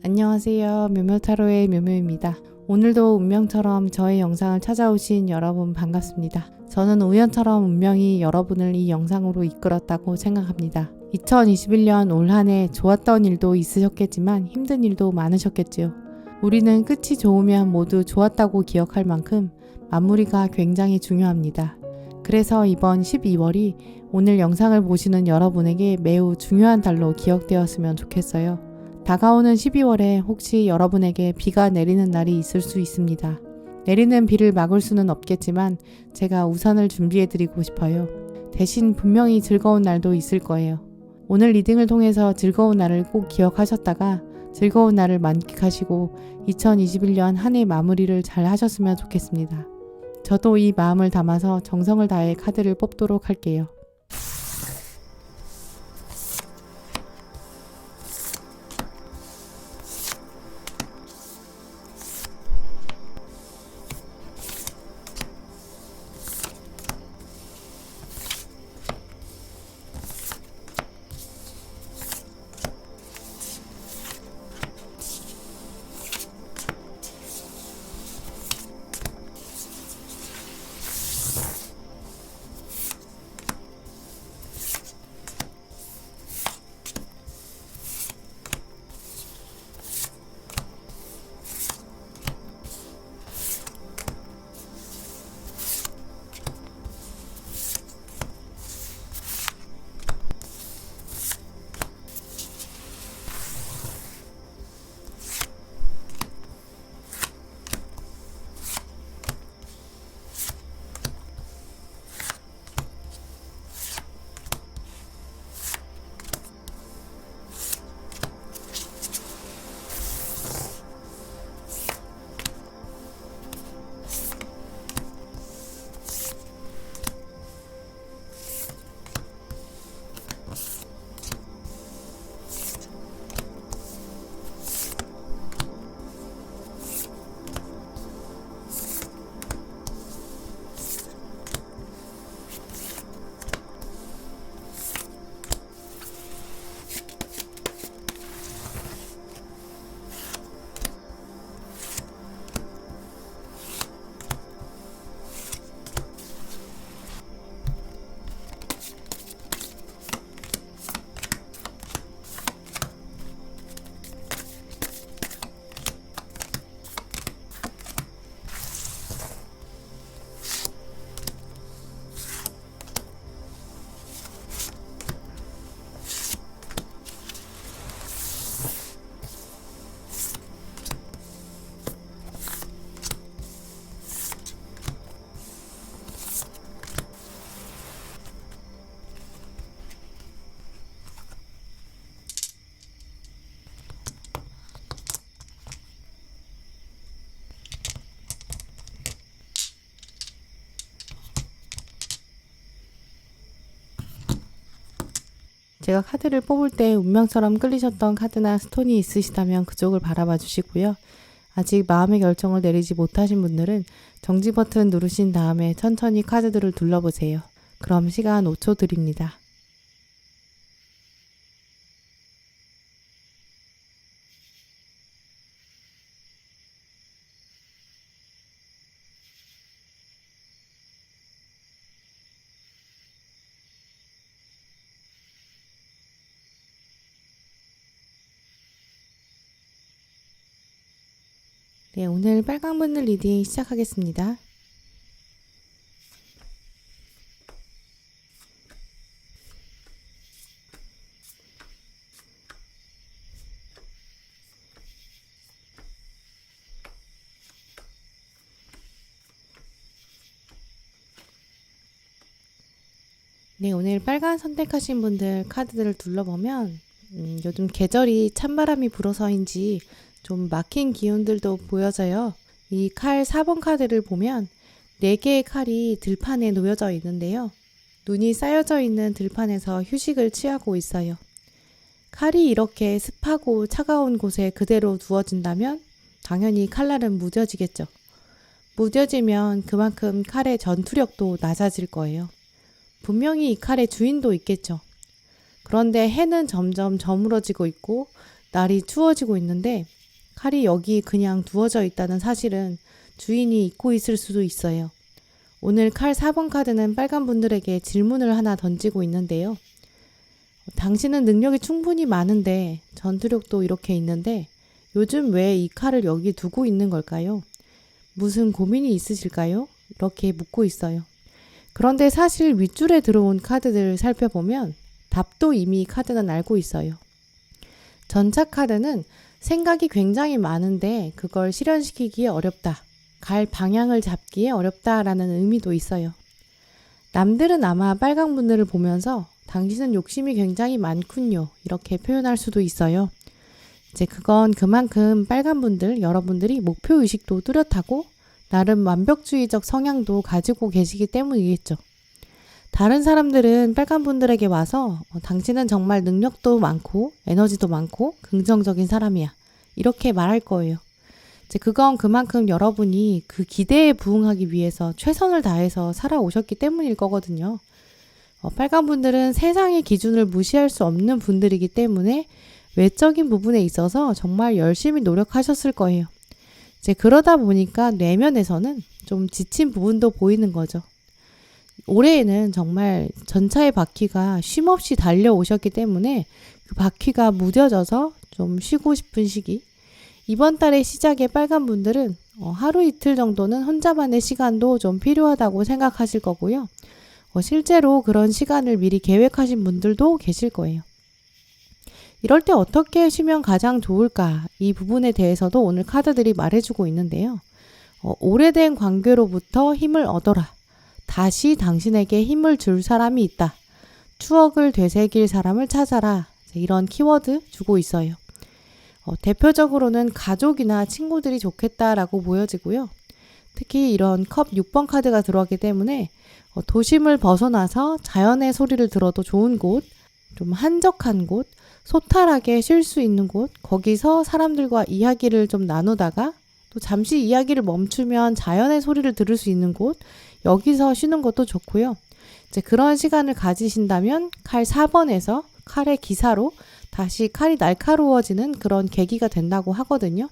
안녕하세요. 묘묘타로의 묘묘입니다. 오늘도 운명처럼 저의 영상을 찾아오신 여러분 반갑습니다. 저는 우연처럼 운명이 여러분을 이 영상으로 이끌었다고 생각합니다. 2021년 올 한 해 좋았던 일도 있으셨겠지만 힘든 일도 많으셨겠지요. 우리는 끝이 좋으면 모두 좋았다고 기억할 만큼 마무리가 굉장히 중요합니다. 그래서 이번 12월이 오늘 영상을 보시는 여러분에게 매우 중요한 달로 기억되었으면 좋겠어요. 다가오는 12월에 혹시 여러분에게 비가 내리는 날이 있을 수 있습니다. 내리는 비를 막을 수는 없겠지만 제가 우산을 준비해 드리고 싶어요. 대신 분명히 즐거운 날도 있을 거예요. 오늘 리딩을 통해서 즐거운 날을 꼭 기억하셨다가 즐거운 날을 만끽하시고 2021년 한 해 마무리를 잘 하셨으면 좋겠습니다. 저도 이 마음을 담아서 정성을 다해 카드를 뽑도록 할게요. 제가 카드를 뽑을 때 운명처럼 끌리셨던 카드나 스톤이 있으시다면 그쪽을 바라봐 주시고요. 아직 마음의 결정을 내리지 못하신 분들은 정지 버튼 누르신 다음에 천천히 카드들을 둘러보세요. 그럼 시간 5초 드립니다. 네, 오늘 빨간 분들 리딩 시작하겠습니다. 네, 오늘 빨간 선택하신 분들 카드들을 둘러보면 요즘 계절이 찬바람이 불어서인지 좀 막힌 기운들도 보여져요. 이 칼 4번 카드를 보면 4개의 칼이 들판에 놓여져 있는데요. 눈이 쌓여져 있는 들판에서 휴식을 취하고 있어요. 칼이 이렇게 습하고 차가운 곳에 그대로 두어진다면 당연히 칼날은 무뎌지겠죠. 무뎌지면 그만큼 칼의 전투력도 낮아질 거예요. 분명히 이 칼의 주인도 있겠죠. 그런데 해는 점점 저물어지고 있고 날이 추워지고 있는데 칼이 여기 그냥 두어져 있다는 사실은 주인이 잊고 있을 수도 있어요. 오늘 칼 4번 카드는 빨간 분들에게 질문을 하나 던지고 있는데요. 당신은 능력이 충분히 많은데 전투력도 이렇게 있는데 요즘 왜 이 칼을 여기 두고 있는 걸까요? 무슨 고민이 있으실까요? 이렇게 묻고 있어요. 그런데 사실 윗줄에 들어온 카드들을 살펴보면 답도 이미 카드는 알고 있어요. 전차 카드는 생각이 굉장히 많은데 그걸 실현시키기에 어렵다. 갈 방향을 잡기에 어렵다라는 의미도 있어요. 남들은 아마 빨간 분들을 보면서 당신은 욕심이 굉장히 많군요. 이렇게 표현할 수도 있어요. 이제 그건 그만큼 빨간 분들, 여러분들이 목표의식도 뚜렷하고 나름 완벽주의적 성향도 가지고 계시기 때문이겠죠. 다른 사람들은 빨간 분들에게 와서 당신은 정말 능력도 많고 에너지도 많고 긍정적인 사람이야. 이렇게 말할 거예요. 이제 그건 그만큼 여러분이 그 기대에 부응하기 위해서 최선을 다해서 살아오셨기 때문일 거거든요. 빨간 분들은 세상의 기준을 무시할 수 없는 분들이기 때문에 외적인 부분에 있어서 정말 열심히 노력하셨을 거예요. 이제 그러다 보니까 내면에서는 좀 지친 부분도 보이는 거죠. 올해에는 정말 전차의 바퀴가 쉼없이 달려오셨기 때문에 그 바퀴가 무뎌져서 좀 쉬고 싶은 시기. 이번 달의 시작에 빨간 분들은 하루 이틀 정도는 혼자만의 시간도 좀 필요하다고 생각하실 거고요. 실제로 그런 시간을 미리 계획하신 분들도 계실 거예요. 이럴 때 어떻게 쉬면 가장 좋을까? 이 부분에 대해서도 오늘 카드들이 말해주고 있는데요. 오래된 관계로부터 힘을 얻어라. 다시 당신에게 힘을 줄 사람이 있다. 추억을 되새길 사람을 찾아라. 이런 키워드 주고 있어요. 대표적으로는 가족이나 친구들이 좋겠다라고 보여지고요. 특히 이런 컵 6번 카드가 들어왔기 때문에 도심을 벗어나서 자연의 소리를 들어도 좋은 곳, 좀 한적한 곳, 소탈하게 쉴 수 있는 곳, 거기서 사람들과 이야기를 좀 나누다가 또 잠시 이야기를 멈추면 자연의 소리를 들을 수 있는 곳, 여기서 쉬는 것도 좋고요. 이제 그런 시간을 가지신다면 칼 4번에서 칼의 기사로 다시 칼이 날카로워지는 그런 계기가 된다고 하거든요.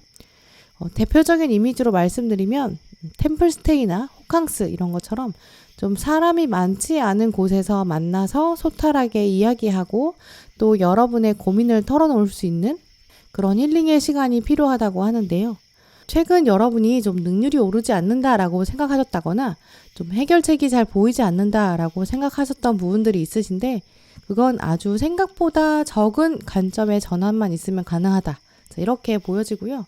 대표적인 이미지로 말씀드리면 템플스테이나 호캉스 이런 것처럼 좀 사람이 많지 않은 곳에서 만나서 소탈하게 이야기하고 또 여러분의 고민을 털어놓을 수 있는 그런 힐링의 시간이 필요하다고 하는데요. 최근 여러분이 좀 능률이 오르지 않는다라고 생각하셨다거나 좀 해결책이 잘 보이지 않는다라고 생각하셨던 부분들이 있으신데 그건 아주 생각보다 적은 관점의 전환만 있으면 가능하다. 이렇게 보여지고요.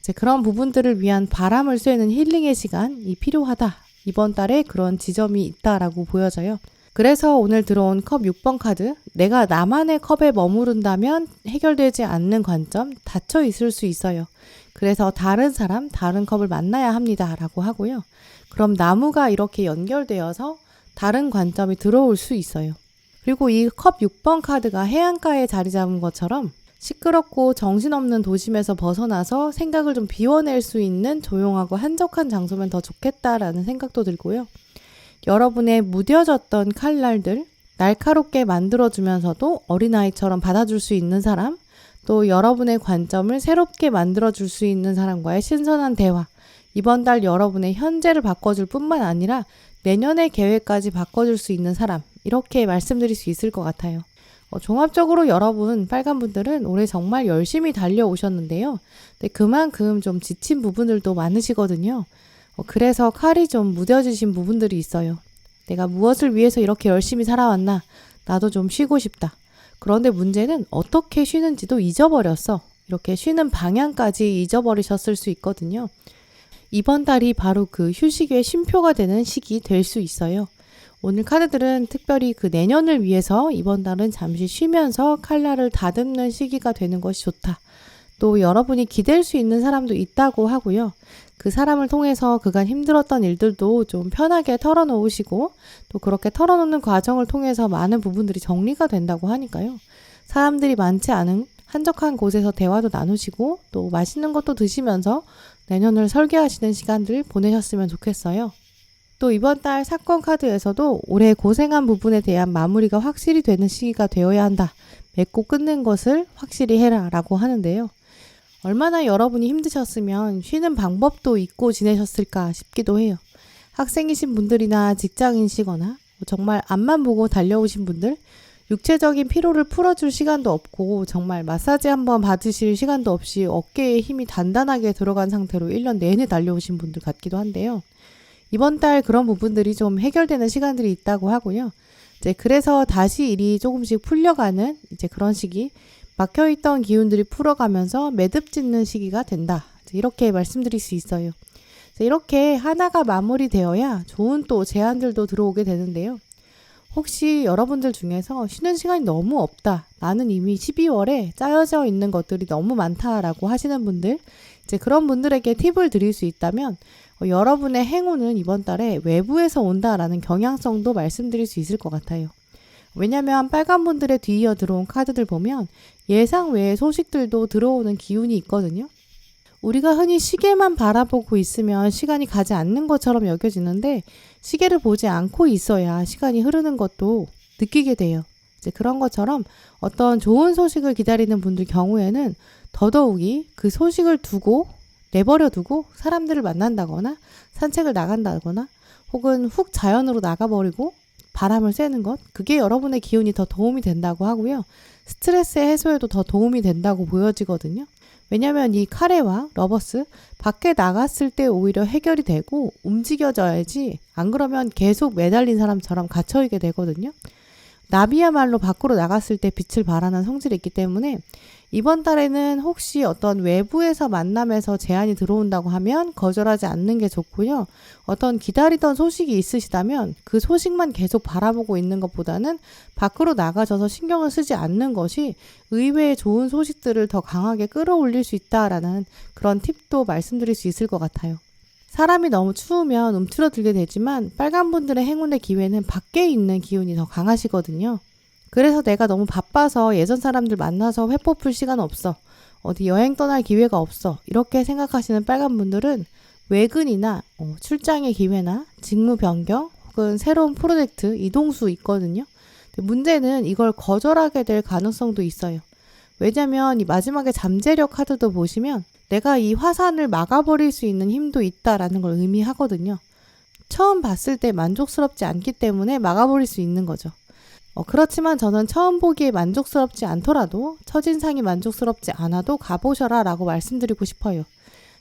이제 그런 부분들을 위한 바람을 쐬는 힐링의 시간이 필요하다. 이번 달에 그런 지점이 있다라고 보여져요. 그래서 오늘 들어온 컵 6번 카드, 내가 나만의 컵에 머무른다면 해결되지 않는 관점, 닫혀 있을 수 있어요. 그래서 다른 사람, 다른 컵을 만나야 합니다. 라고 하고요. 그럼 나무가 이렇게 연결되어서 다른 관점이 들어올 수 있어요. 그리고 이 컵 6번 카드가 해안가에 자리 잡은 것처럼 시끄럽고 정신없는 도심에서 벗어나서 생각을 좀 비워낼 수 있는 조용하고 한적한 장소면 더 좋겠다라는 생각도 들고요. 여러분의 무뎌졌던 칼날들 날카롭게 만들어주면서도 어린아이처럼 받아줄 수 있는 사람, 또 여러분의 관점을 새롭게 만들어줄 수 있는 사람과의 신선한 대화, 이번 달 여러분의 현재를 바꿔줄 뿐만 아니라 내년의 계획까지 바꿔줄 수 있는 사람, 이렇게 말씀드릴 수 있을 것 같아요. 종합적으로 여러분 빨간 분들은 올해 정말 열심히 달려오셨는데요. 근데 그만큼 좀 지친 부분들도 많으시거든요. 그래서 칼이 좀 무뎌지신 부분들이 있어요. 내가 무엇을 위해서 이렇게 열심히 살아왔나? 나도 좀 쉬고 싶다. 그런데 문제는 어떻게 쉬는지도 잊어버렸어. 이렇게 쉬는 방향까지 잊어버리셨을 수 있거든요. 이번 달이 바로 그 휴식의 쉼표가 되는 시기 될 수 있어요. 오늘 카드들은 특별히 그 내년을 위해서 이번 달은 잠시 쉬면서 칼날을 다듬는 시기가 되는 것이 좋다. 또 여러분이 기댈 수 있는 사람도 있다고 하고요. 그 사람을 통해서 그간 힘들었던 일들도 좀 편하게 털어놓으시고 또 그렇게 털어놓는 과정을 통해서 많은 부분들이 정리가 된다고 하니까요. 사람들이 많지 않은 한적한 곳에서 대화도 나누시고 또 맛있는 것도 드시면서 내년을 설계하시는 시간들 보내셨으면 좋겠어요. 또 이번 달 사건 카드에서도 올해 고생한 부분에 대한 마무리가 확실히 되는 시기가 되어야 한다. 맺고 끊는 것을 확실히 해라 라고 하는데요. 얼마나 여러분이 힘드셨으면 쉬는 방법도 잊고 지내셨을까 싶기도 해요. 학생이신 분들이나 직장인이시거나 정말 앞만 보고 달려오신 분들, 육체적인 피로를 풀어줄 시간도 없고 정말 마사지 한번 받으실 시간도 없이 어깨에 힘이 단단하게 들어간 상태로 1년 내내 달려오신 분들 같기도 한데요. 이번 달 그런 부분들이 좀 해결되는 시간들이 있다고 하고요. 그래서 다시 일이 조금씩 풀려가는 그런 시기, 막혀있던 기운들이 풀어가면서 매듭 짓는 시기가 된다. 이렇게 말씀드릴 수 있어요. 이렇게 하나가 마무리되어야 좋은 또 제안들도 들어오게 되는데요. 혹시 여러분들 중에서 쉬는 시간이 너무 없다. 나는 이미 12월에 짜여져 있는 것들이 너무 많다라고 하시는 분들, 그런 분들에게 팁을 드릴 수 있다면 여러분의 행운은 이번 달에 외부에서 온다라는 경향성도 말씀드릴 수 있을 것 같아요. 왜냐하면 빨간분들의 뒤이어 들어온 카드들 보면 예상 외의 소식들도 들어오는 기운이 있거든요. 우리가 흔히 시계만 바라보고 있으면 시간이 가지 않는 것처럼 여겨지는데 시계를 보지 않고 있어야 시간이 흐르는 것도 느끼게 돼요. 그런 것처럼 어떤 좋은 소식을 기다리는 분들 경우에는 더더욱이 그 소식을 두고 내버려 두고 사람들을 만난다거나 산책을 나간다거나 혹은 훅 자연으로 나가버리고 바람을 쐬는 것, 그게 여러분의 기운이 더 도움이 된다고 하고요. 스트레스 해소에도 더 도움이 된다고 보여지거든요. 왜냐하면 이 카레와 러버스, 밖에 나갔을 때 오히려 해결이 되고 움직여져야지, 안 그러면 계속 매달린 사람처럼 갇혀있게 되거든요. 나비야말로 밖으로 나갔을 때 빛을 발하는 성질이 있기 때문에 이번 달에는 혹시 어떤 외부에서 만남에서 제안이 들어온다고 하면 거절하지 않는 게 좋고요. 어떤 기다리던 소식이 있으시다면 그 소식만 계속 바라보고 있는 것보다는 밖으로 나가셔서 신경을 쓰지 않는 것이 의외의 좋은 소식들을 더 강하게 끌어올릴 수 있다라는 그런 팁도 말씀드릴 수 있을 것 같아요. 사람이 너무 추우면 움츠러들게 되지만 빨간분들의 행운의 기회는 밖에 있는 기운이 더 강하시거든요. 그래서 내가 너무 바빠서 예전 사람들 만나서 회포 풀 시간 없어. 어디 여행 떠날 기회가 없어. 이렇게 생각하시는 빨간분들은 외근이나 출장의 기회나 직무 변경 혹은 새로운 프로젝트 이동수 있거든요. 문제는 이걸 거절하게 될 가능성도 있어요. 왜냐면 이 마지막에 잠재력 카드도 보시면 내가 이 화산을 막아버릴 수 있는 힘도 있다라는 걸 의미하거든요. 처음 봤을 때 만족스럽지 않기 때문에 막아버릴 수 있는 거죠. 그렇지만 저는 처음 보기에 만족스럽지 않더라도 첫인상이 만족스럽지 않아도 가보셔라 라고 말씀드리고 싶어요.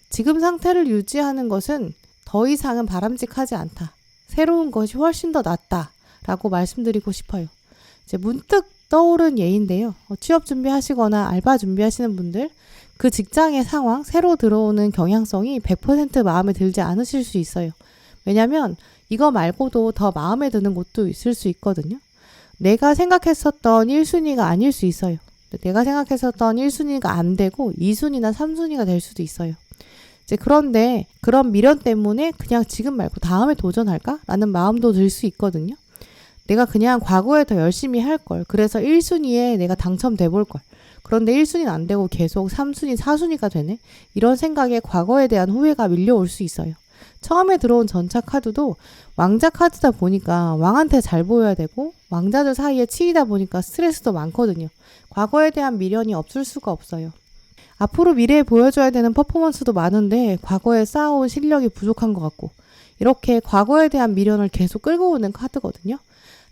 지금 상태를 유지하는 것은 더 이상은 바람직하지 않다. 새로운 것이 훨씬 더 낫다 라고 말씀드리고 싶어요. 이제 문득 떠오른 예인데요. 취업 준비하시거나 알바 준비하시는 분들, 그 직장의 상황, 새로 들어오는 경향성이 100% 마음에 들지 않으실 수 있어요. 왜냐면 이거 말고도 더 마음에 드는 곳도 있을 수 있거든요. 내가 생각했었던 1순위가 아닐 수 있어요. 내가 생각했었던 1순위가 안 되고 2순위나 3순위가 될 수도 있어요. 그런데 그런 미련 때문에 그냥 지금 말고 다음에 도전할까? 라는 마음도 들 수 있거든요. 내가 그냥 과거에 더 열심히 할 걸. 그래서 1순위에 내가 당첨돼 볼 걸. 그런데 1순위는 안 되고 계속 3순위, 4순위가 되네? 이런 생각에 과거에 대한 후회가 밀려올 수 있어요. 처음에 들어온 전차 카드도 왕자 카드다 보니까 왕한테 잘 보여야 되고 왕자들 사이에 치이다 보니까 스트레스도 많거든요. 과거에 대한 미련이 없을 수가 없어요. 앞으로 미래에 보여줘야 되는 퍼포먼스도 많은데 과거에 쌓아온 실력이 부족한 것 같고 이렇게 과거에 대한 미련을 계속 끌고 오는 카드거든요.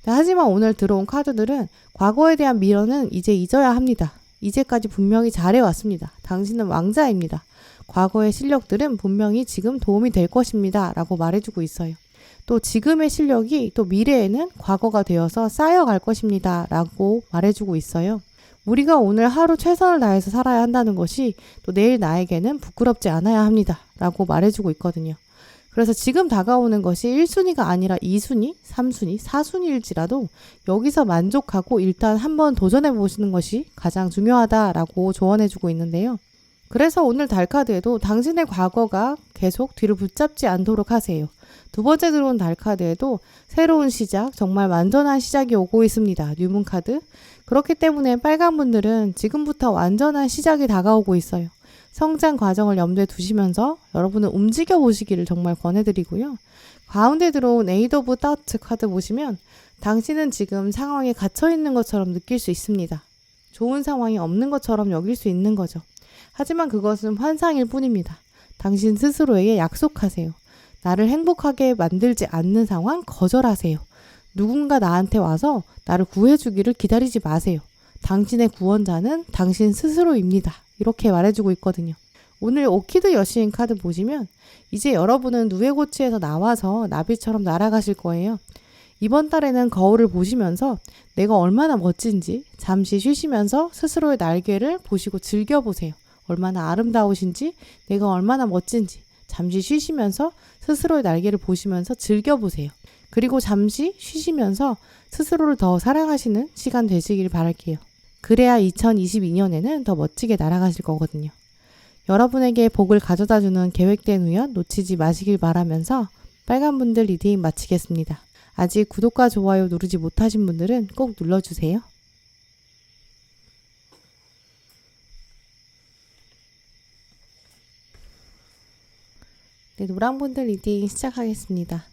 하지만 오늘 들어온 카드들은 과거에 대한 미련은 이제 잊어야 합니다. 이제까지 분명히 잘해왔습니다. 당신은 왕자입니다. 과거의 실력들은 분명히 지금 도움이 될 것입니다. 라고 말해주고 있어요. 또 지금의 실력이 또 미래에는 과거가 되어서 쌓여갈 것입니다. 라고 말해주고 있어요. 우리가 오늘 하루 최선을 다해서 살아야 한다는 것이 또 내일 나에게는 부끄럽지 않아야 합니다. 라고 말해주고 있거든요. 그래서 지금 다가오는 것이 1순위가 아니라 2순위, 3순위, 4순위일지라도 여기서 만족하고 일단 한번 도전해 보시는 것이 가장 중요하다라고 조언해주고 있는데요. 그래서 오늘 달 카드에도 당신의 과거가 계속 뒤를 붙잡지 않도록 하세요. 두 번째 들어온 달 카드에도 새로운 시작, 정말 완전한 시작이 오고 있습니다. 뉴문 카드. 그렇기 때문에 빨간 분들은 지금부터 완전한 시작이 다가오고 있어요. 성장 과정을 염두에 두시면서 여러분은 움직여 보시기를 정말 권해드리고요. 가운데 들어온 에이드 오브 다우트 카드 보시면 당신은 지금 상황에 갇혀 있는 것처럼 느낄 수 있습니다. 좋은 상황이 없는 것처럼 여길 수 있는 거죠. 하지만 그것은 환상일 뿐입니다. 당신 스스로에게 약속하세요. 나를 행복하게 만들지 않는 상황 거절하세요. 누군가 나한테 와서 나를 구해주기를 기다리지 마세요. 당신의 구원자는 당신 스스로입니다. 이렇게 말해주고 있거든요. 오늘 오키드 여신 카드 보시면 이제 여러분은 누에고치에서 나와서 나비처럼 날아가실 거예요. 이번 달에는 거울을 보시면서 내가 얼마나 멋진지 잠시 쉬시면서 스스로의 날개를 보시고 즐겨보세요. 얼마나 아름다우신지, 내가 얼마나 멋진지 잠시 쉬시면서 스스로의 날개를 보시면서 즐겨보세요. 그리고 잠시 쉬시면서 스스로를 더 사랑하시는 시간 되시길 바랄게요. 그래야 2022년에는 더 멋지게 날아가실 거거든요. 여러분에게 복을 가져다주는 계획된 우연 놓치지 마시길 바라면서 빨간분들 리딩 마치겠습니다. 아직 구독과 좋아요 누르지 못하신 분들은 꼭 눌러주세요. 네, 노랑분들 리딩 시작하겠습니다.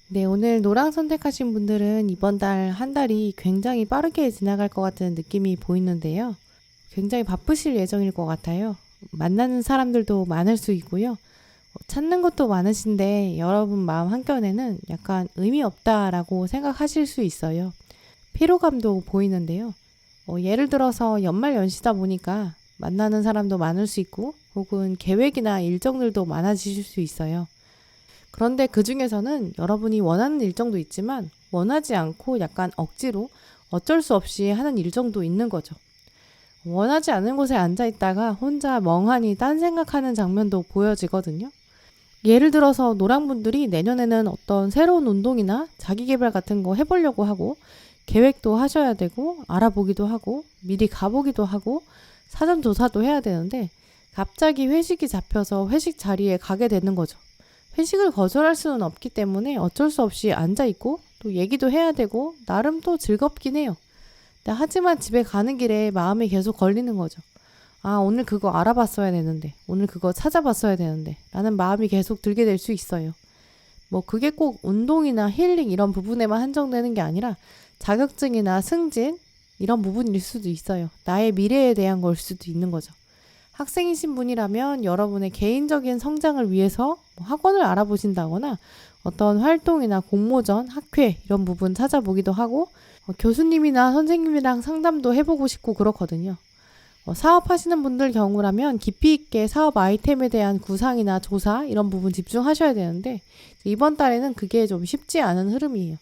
네, 오늘 노랑 선택하신 분들은 이번 달 한 달이 굉장히 빠르게 지나갈 것 같은 느낌이 보이는데요. 굉장히 바쁘실 예정일 것 같아요. 만나는 사람들도 많을 수 있고요. 찾는 것도 많으신데 여러분 마음 한켠에는 약간 의미 없다라고 생각하실 수 있어요. 피로감도 보이는데요. 예를 들어서 연말 연시다 보니까 만나는 사람도 많을 수 있고 혹은 계획이나 일정들도 많아지실 수 있어요. 그런데 그 중에서는 여러분이 원하는 일정도 있지만 원하지 않고 약간 억지로 어쩔 수 없이 하는 일정도 있는 거죠. 원하지 않은 곳에 앉아 있다가 혼자 멍하니 딴 생각하는 장면도 보여지거든요. 예를 들어서 노랑분들이 내년에는 어떤 새로운 운동이나 자기계발 같은 거 해보려고 하고 계획도 하셔야 되고 알아보기도 하고 미리 가보기도 하고 사전 조사도 해야 되는데 갑자기 회식이 잡혀서 회식 자리에 가게 되는 거죠. 회식을 거절할 수는 없기 때문에 어쩔 수 없이 앉아있고 또 얘기도 해야 되고 나름 또 즐겁긴 해요. 하지만 집에 가는 길에 마음이 계속 걸리는 거죠. 아, 오늘 그거 알아봤어야 되는데, 오늘 그거 찾아봤어야 되는데 라는 마음이 계속 들게 될 수 있어요. 뭐 그게 꼭 운동이나 힐링 이런 부분에만 한정되는 게 아니라 자격증이나 승진 이런 부분일 수도 있어요. 나의 미래에 대한 걸 수도 있는 거죠. 학생이신 분이라면 여러분의 개인적인 성장을 위해서 학원을 알아보신다거나 어떤 활동이나 공모전, 학회 이런 부분 찾아보기도 하고 교수님이나 선생님이랑 상담도 해보고 싶고 그렇거든요. 사업하시는 분들 경우라면 깊이 있게 사업 아이템에 대한 구상이나 조사 이런 부분 집중하셔야 되는데 이번 달에는 그게 좀 쉽지 않은 흐름이에요.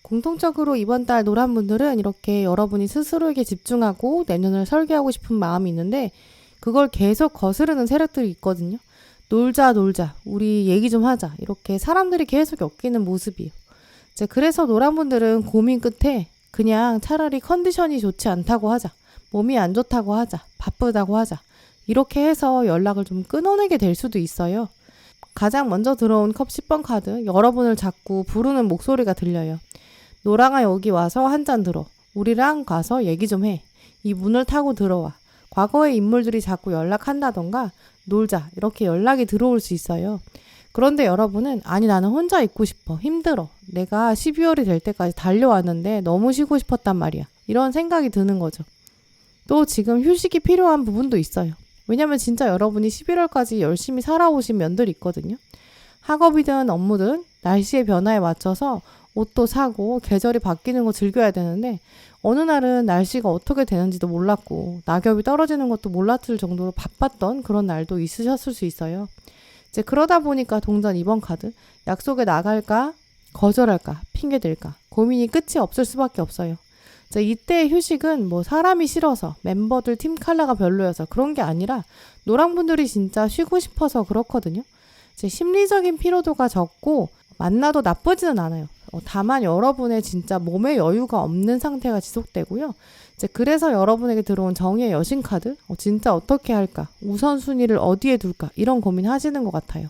공통적으로 이번 달 노란 분들은 이렇게 여러분이 스스로에게 집중하고 내년을 설계하고 싶은 마음이 있는데 그걸 계속 거스르는 세력들이 있거든요. 놀자, 우리 얘기 좀 하자. 이렇게 사람들이 계속 엮이는 모습이에요. 그래서 노란 분들은 고민 끝에 그냥 차라리 컨디션이 좋지 않다고 하자. 몸이 안 좋다고 하자. 바쁘다고 하자. 이렇게 해서 연락을 좀 끊어내게 될 수도 있어요. 가장 먼저 들어온 컵 10번 카드, 여러분을 자꾸 부르는 목소리가 들려요. 노랑아, 여기 와서 한 잔 들어. 우리랑 가서 얘기 좀 해. 이 문을 타고 들어와. 과거의 인물들이 자꾸 연락한다던가 놀자 이렇게 연락이 들어올 수 있어요. 그런데 여러분은 아니 나는 혼자 있고 싶어. 힘들어. 내가 12월이 될 때까지 달려왔는데 너무 쉬고 싶었단 말이야. 이런 생각이 드는 거죠. 또 지금 휴식이 필요한 부분도 있어요. 왜냐면 진짜 여러분이 11월까지 열심히 살아오신 면들이 있거든요. 학업이든 업무든 날씨의 변화에 맞춰서 옷도 사고 계절이 바뀌는 거 즐겨야 되는데 어느 날은 날씨가 어떻게 되는지도 몰랐고 낙엽이 떨어지는 것도 몰랐을 정도로 바빴던 그런 날도 있으셨을 수 있어요. 그러다 보니까 동전 2번 카드 약속에 나갈까 거절할까 핑계댈까 고민이 끝이 없을 수밖에 없어요. 이때의 휴식은 뭐 사람이 싫어서 멤버들 팀 컬러가 별로여서 그런 게 아니라 노랑분들이 진짜 쉬고 싶어서 그렇거든요. 심리적인 피로도가 적고 만나도 나쁘지는 않아요. 다만 여러분의 진짜 몸에 여유가 없는 상태가 지속되고요. 그래서 여러분에게 들어온 정의의 여신 카드 진짜 어떻게 할까? 우선순위를 어디에 둘까? 이런 고민하시는 것 같아요.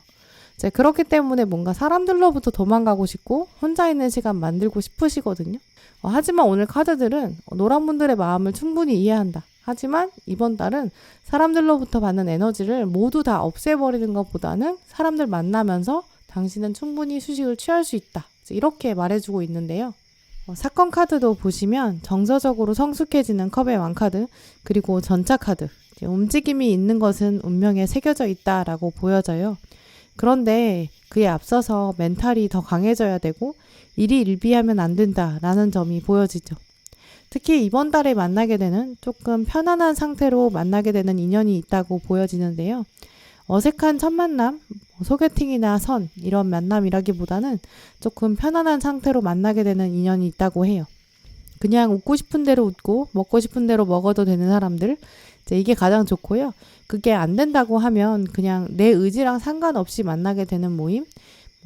이제 그렇기 때문에 뭔가 사람들로부터 도망가고 싶고 혼자 있는 시간 만들고 싶으시거든요. 하지만 오늘 카드들은 노랑분들의 마음을 충분히 이해한다. 하지만 이번 달은 사람들로부터 받는 에너지를 모두 다 없애버리는 것보다는 사람들 만나면서 당신은 충분히 휴식을 취할 수 있다. 이렇게 말해주고 있는데요. 사건 카드도 보시면 정서적으로 성숙해지는 컵의 왕카드, 그리고 전차 카드, 움직임이 있는 것은 운명에 새겨져 있다라고 보여져요. 그런데 그에 앞서서 멘탈이 더 강해져야 되고 일이 일비하면 안 된다라는 점이 보여지죠. 특히 이번 달에 만나게 되는 조금 편안한 상태로 만나게 되는 인연이 있다고 보여지는데요. 어색한 첫 만남, 소개팅이나 선 이런 만남이라기보다는 조금 편안한 상태로 만나게 되는 인연이 있다고 해요. 그냥 웃고 싶은 대로 웃고 먹고 싶은 대로 먹어도 되는 사람들, 이제 이게 가장 좋고요. 그게 안 된다고 하면 그냥 내 의지랑 상관없이 만나게 되는 모임,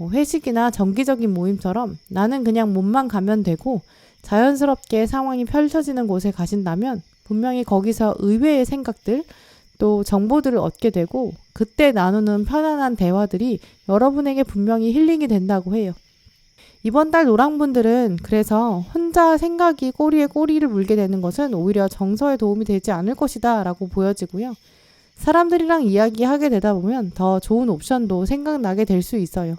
회식이나 정기적인 모임처럼 나는 그냥 몸만 가면 되고 자연스럽게 상황이 펼쳐지는 곳에 가신다면 분명히 거기서 의외의 생각들, 또 정보들을 얻게 되고 그때 나누는 편안한 대화들이 여러분에게 분명히 힐링이 된다고 해요. 이번 달 노랑분들은 그래서 혼자 생각이 꼬리에 꼬리를 물게 되는 것은 오히려 정서에 도움이 되지 않을 것이다 라고 보여지고요. 사람들이랑 이야기하게 되다 보면 더 좋은 옵션도 생각나게 될 수 있어요.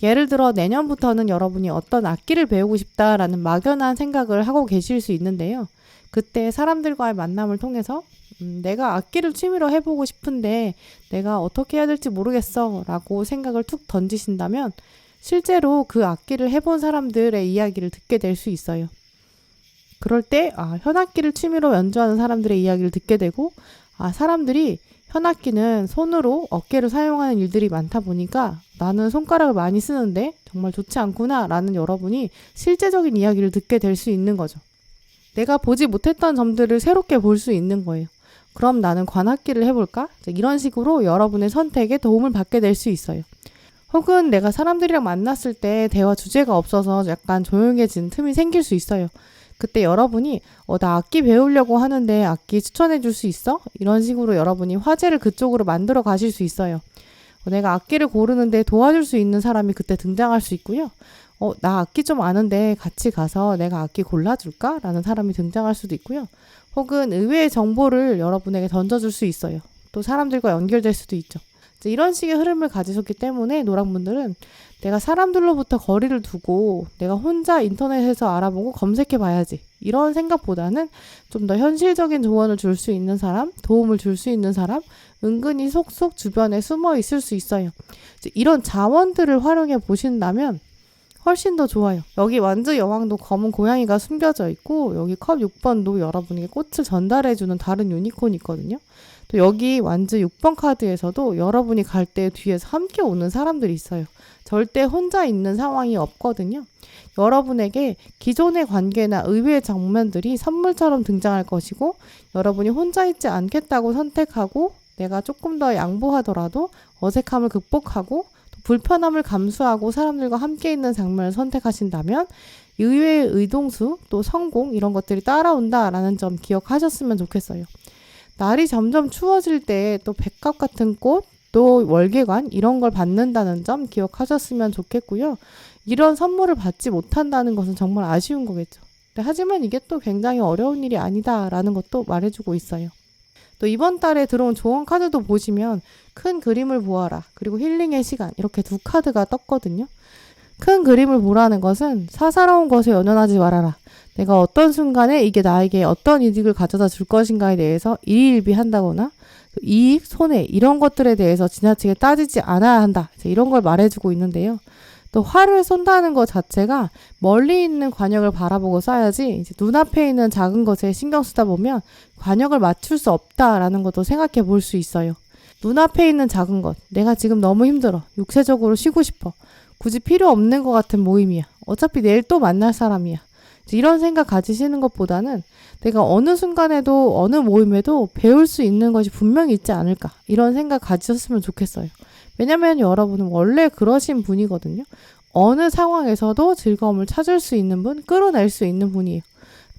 예를 들어 내년부터는 여러분이 어떤 악기를 배우고 싶다라는 막연한 생각을 하고 계실 수 있는데요. 그때 사람들과의 만남을 통해서 내가 악기를 취미로 해보고 싶은데 내가 어떻게 해야 될지 모르겠어 라고 생각을 툭 던지신다면 실제로 그 악기를 해본 사람들의 이야기를 듣게 될 수 있어요. 그럴 때 현악기를 취미로 연주하는 사람들의 이야기를 듣게 되고 사람들이 현악기는 손으로 어깨를 사용하는 일들이 많다 보니까 나는 손가락을 많이 쓰는데 정말 좋지 않구나 라는 여러분이 실제적인 이야기를 듣게 될 수 있는 거죠. 내가 보지 못했던 점들을 새롭게 볼 수 있는 거예요. 그럼 나는 관악기를 해볼까? 이런 식으로 여러분의 선택에 도움을 받게 될 수 있어요. 혹은 내가 사람들이랑 만났을 때 대화 주제가 없어서 약간 조용해진 틈이 생길 수 있어요. 그때 여러분이 나 악기 배우려고 하는데 악기 추천해 줄 수 있어? 이런 식으로 여러분이 화제를 그쪽으로 만들어 가실 수 있어요. 내가 악기를 고르는데 도와줄 수 있는 사람이 그때 등장할 수 있고요. 나 악기 좀 아는데 같이 가서 내가 악기 골라줄까? 라는 사람이 등장할 수도 있고요. 혹은 의외의 정보를 여러분에게 던져줄 수 있어요. 또 사람들과 연결될 수도 있죠. 이런 식의 흐름을 가지셨기 때문에 노랑분들은 내가 사람들로부터 거리를 두고 내가 혼자 인터넷에서 알아보고 검색해 봐야지 이런 생각보다는 좀 더 현실적인 조언을 줄 수 있는 사람, 도움을 줄 수 있는 사람, 은근히 속속 주변에 숨어 있을 수 있어요. 이런 자원들을 활용해 보신다면 훨씬 더 좋아요. 여기 완즈 여왕도 검은 고양이가 숨겨져 있고 여기 컵 6번도 여러분에게 꽃을 전달해주는 다른 유니콘이 있거든요. 또 여기 완즈 6번 카드에서도 여러분이 갈 때 뒤에서 함께 오는 사람들이 있어요. 절대 혼자 있는 상황이 없거든요. 여러분에게 기존의 관계나 의외의 장면들이 선물처럼 등장할 것이고 여러분이 혼자 있지 않겠다고 선택하고 내가 조금 더 양보하더라도 어색함을 극복하고 불편함을 감수하고 사람들과 함께 있는 장면을 선택하신다면 의외의 의동수 또 성공 이런 것들이 따라온다라는 점 기억하셨으면 좋겠어요. 날이 점점 추워질 때 또 백합 같은 꽃 또 월계관 이런 걸 받는다는 점 기억하셨으면 좋겠고요. 이런 선물을 받지 못한다는 것은 정말 아쉬운 거겠죠. 하지만 이게 또 굉장히 어려운 일이 아니다라는 것도 말해주고 있어요. 또 이번 달에 들어온 조언 카드도 보시면 큰 그림을 보아라 그리고 힐링의 시간 이렇게 두 카드가 떴거든요. 큰 그림을 보라는 것은 사사로운 것에 연연하지 말아라. 내가 어떤 순간에 이게 나에게 어떤 이득을 가져다 줄 것인가에 대해서 일희일비한다거나 이익, 손해 이런 것들에 대해서 지나치게 따지지 않아야 한다. 이런 걸 말해주고 있는데요. 또 활을 쏜다는 것 자체가 멀리 있는 관역을 바라보고 쏴야지 이제 눈앞에 있는 작은 것에 신경 쓰다 보면 관역을 맞출 수 없다라는 것도 생각해 볼 수 있어요. 눈앞에 있는 작은 것, 내가 지금 너무 힘들어. 육체적으로 쉬고 싶어. 굳이 필요 없는 것 같은 모임이야. 어차피 내일 또 만날 사람이야. 이런 생각 가지시는 것보다는 내가 어느 순간에도 어느 모임에도 배울 수 있는 것이 분명히 있지 않을까 이런 생각 가지셨으면 좋겠어요. 왜냐면 여러분은 원래 그러신 분이거든요. 어느 상황에서도 즐거움을 찾을 수 있는 분, 끌어낼 수 있는 분이에요.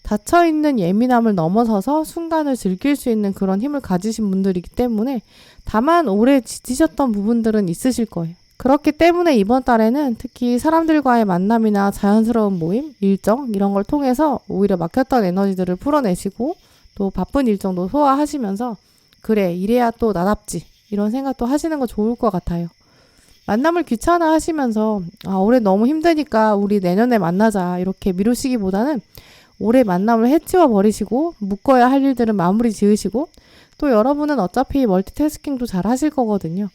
닫혀있는 예민함을 넘어서서 순간을 즐길 수 있는 그런 힘을 가지신 분들이기 때문에 다만 오래 지치셨던 부분들은 있으실 거예요. 그렇기 때문에 이번 달에는 특히 사람들과의 만남이나 자연스러운 모임, 일정 이런 걸 통해서 오히려 막혔던 에너지들을 풀어내시고 또 바쁜 일정도 소화하시면서 그래 이래야 또 나답지 이런 생각도 하시는 거 좋을 것 같아요. 만남을 귀찮아 하시면서 올해 너무 힘드니까 우리 내년에 만나자 이렇게 미루시기보다는 올해 만남을 해치워 버리시고 묶어야 할 일들은 마무리 지으시고 또 여러분은 어차피 멀티태스킹도 잘 하실 거거든요.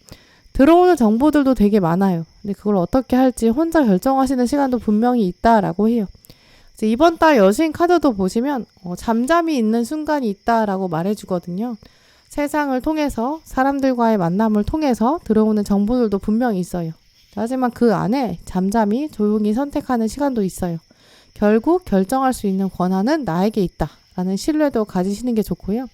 들어오는 정보들도 되게 많아요. 근데 그걸 어떻게 할지 혼자 결정하시는 시간도 분명히 있다라고 해요. 이번 달 여신 카드도 보시면 잠잠히 있는 순간이 있다라고 말해주거든요. 세상을 통해서 사람들과의 만남을 통해서 들어오는 정보들도 분명히 있어요. 하지만 그 안에 잠잠히 조용히 선택하는 시간도 있어요. 결국 결정할 수 있는 권한은 나에게 있다라는 신뢰도 가지시는 게 좋고요.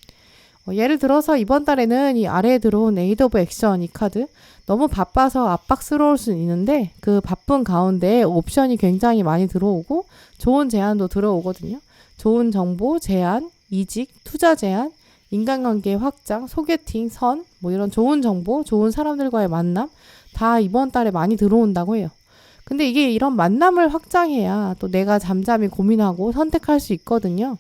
예를 들어서 이번 달에는 이 아래에 들어온 에이드 오브 액션 이 카드 너무 바빠서 압박스러울 수는 있는데 그 바쁜 가운데 옵션이 굉장히 많이 들어오고 좋은 제안도 들어오거든요. 좋은 정보, 제안, 이직, 투자 제안, 인간관계 확장, 소개팅, 선, 이런 좋은 정보, 좋은 사람들과의 만남 다 이번 달에 많이 들어온다고 해요. 근데 이게 이런 만남을 확장해야 또 내가 잠잠히 고민하고 선택할 수 있거든요.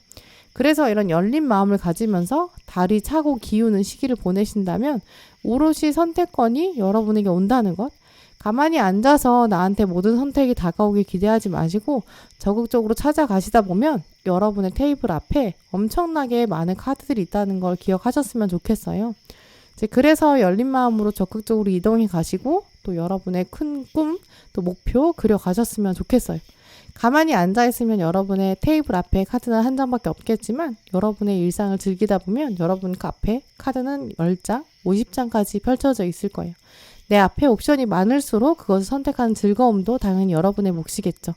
그래서 이런 열린 마음을 가지면서 달이 차고 기우는 시기를 보내신다면 오롯이 선택권이 여러분에게 온다는 것. 가만히 앉아서 나한테 모든 선택이 다가오길 기대하지 마시고 적극적으로 찾아가시다 보면 여러분의 테이블 앞에 엄청나게 많은 카드들이 있다는 걸 기억하셨으면 좋겠어요. 그래서 열린 마음으로 적극적으로 이동해 가시고 또 여러분의 큰 꿈, 또 목표 그려가셨으면 좋겠어요. 가만히 앉아있으면 여러분의 테이블 앞에 카드는 한 장밖에 없겠지만 여러분의 일상을 즐기다 보면 여러분 앞에 카드는 10장, 50장까지 펼쳐져 있을 거예요. 내 앞에 옵션이 많을수록 그것을 선택하는 즐거움도 당연히 여러분의 몫이겠죠.